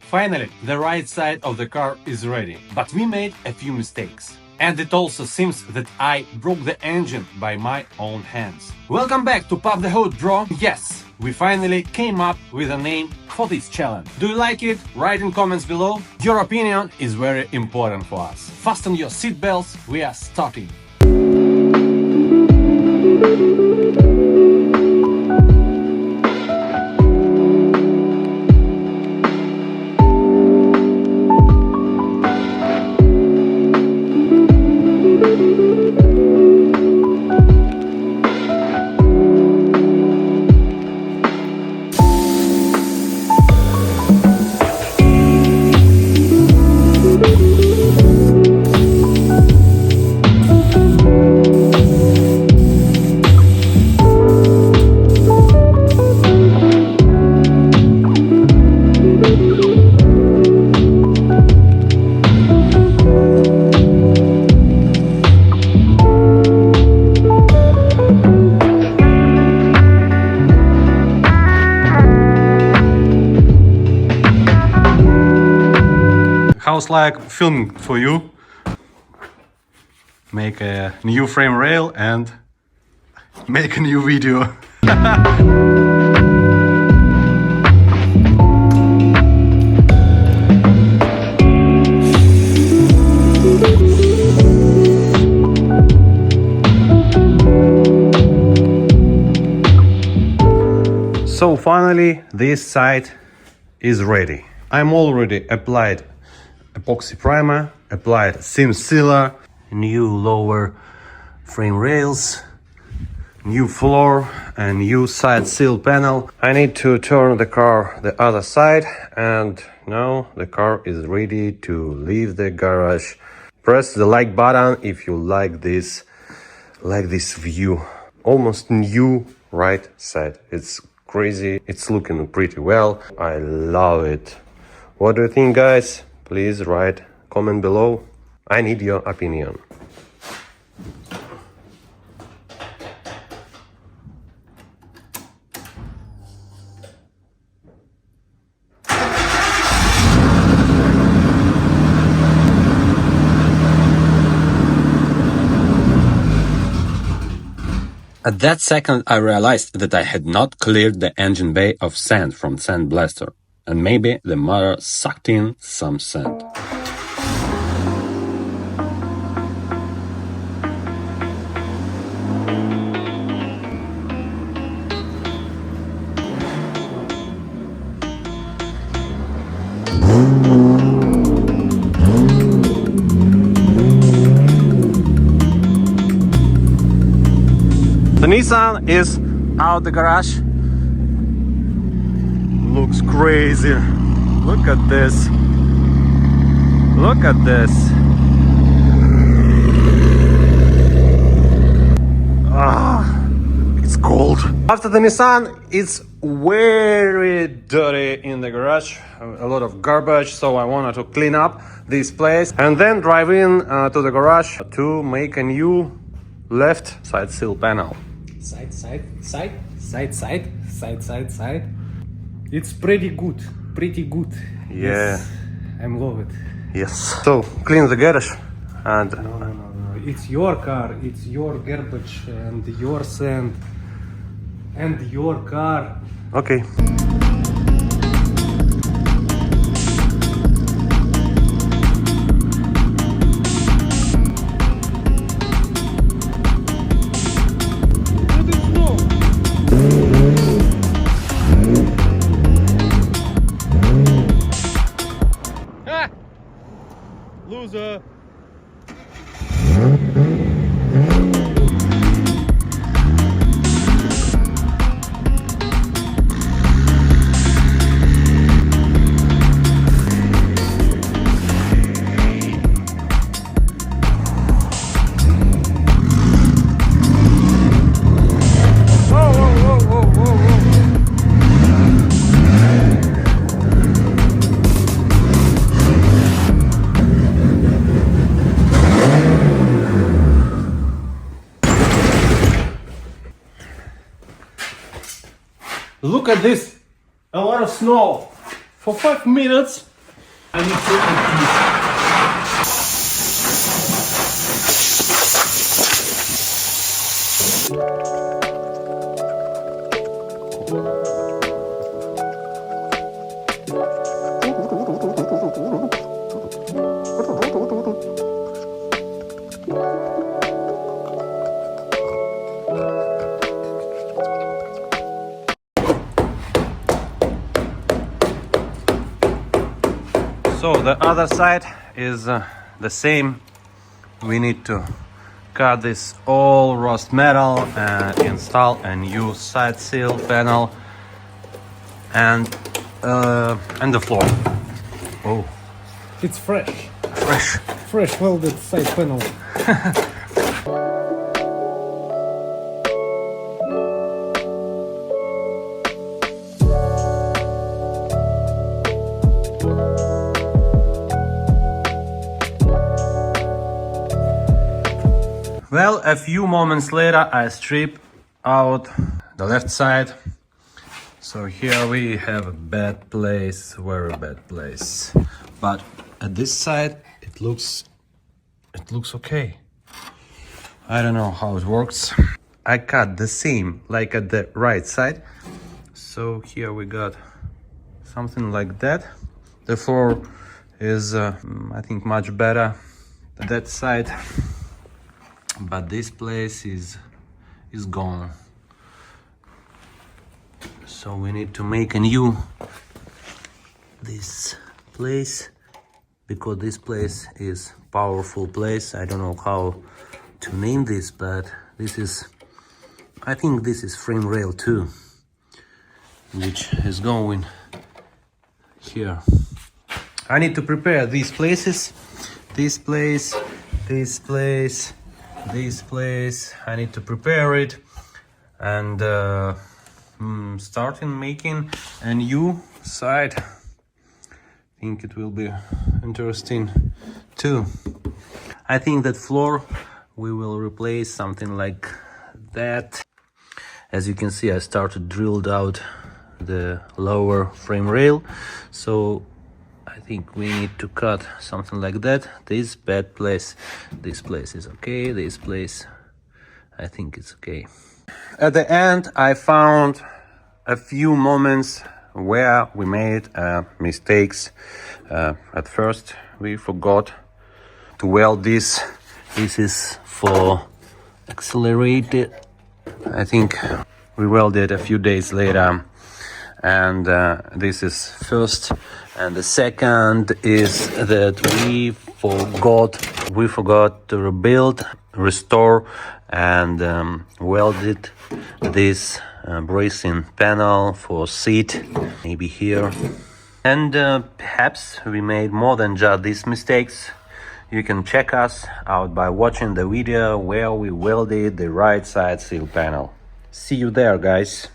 Finally, the right side of the car is ready, but we made a few mistakes. And it also seems that I broke the engine by my own hands. Welcome back to Puff the Hood, bro! Yes, we finally came up with a name for this challenge. Do you like it? Write in comments below. Your opinion is very important for us. Fasten your seatbelts, we are starting. How's like filming for you? Make a new frame rail and make a new video. So finally this side is ready. I'm already applied epoxy primer, applied seam sealer, new lower frame rails, new floor and new side seal panel. I need to turn the car the other side, and now the car is ready to leave the garage. Press the like button if you like this view. Almost new right side. It's crazy. It's looking pretty well. I love it. What do you think, guys? Please write comment below. I need your opinion. At that second, I realized that I had not cleared the engine bay of sand from sandblaster, and maybe the motor sucked in some sand. The Nissan is out the garage. Looks crazy. Look at this. Look at this. It's cold. After the Nissan, it's very dirty in the garage. A lot of garbage, so I wanted to clean up this place and then drive in to the garage to make a new left side seal panel. Side. It's pretty good. Yeah. Yes, I'm love it. Yes. So clean the garage and No. It's your car. It's your garbage and your sand and your car. okay. Loser. Look at this, a lot of snow. For 5 minutes I need to add this. So the other side is the same. We need to cut this all rust metal and install a new side seal panel and the floor. Oh, It's fresh. fresh. Fresh welded side panel. Well, a few moments later, I strip out the left side. So here we have a bad place, very bad place. But at this side, it looks okay. I don't know how it works. I cut the same like at the right side. So here we got something like that. The floor is, I think, much better that side. But this place is gone, so we need to make a new this place, because this place is powerful place. I don't know how to name this, but this is, I think this is frame rail too, which is going here. I need to prepare these places, this place, this place, this place. I need to prepare it and starting making a new side. I think it will be interesting too. I think that floor we will replace something like that. As you can see, I started drilled out the lower frame rail, so I think we need to cut something like that. This bad place, this place is okay, this place, I think it's okay. At the end, I found a few moments where we made mistakes. At first, we forgot to weld this. This is for accelerated. I think we welded a few days later. And this is first, and the second is that we forgot to rebuild, restore, and welded this bracing panel for seat, maybe here. And perhaps we made more than just these mistakes. You can check us out by watching the video where we welded the right side seal panel. See you there, guys.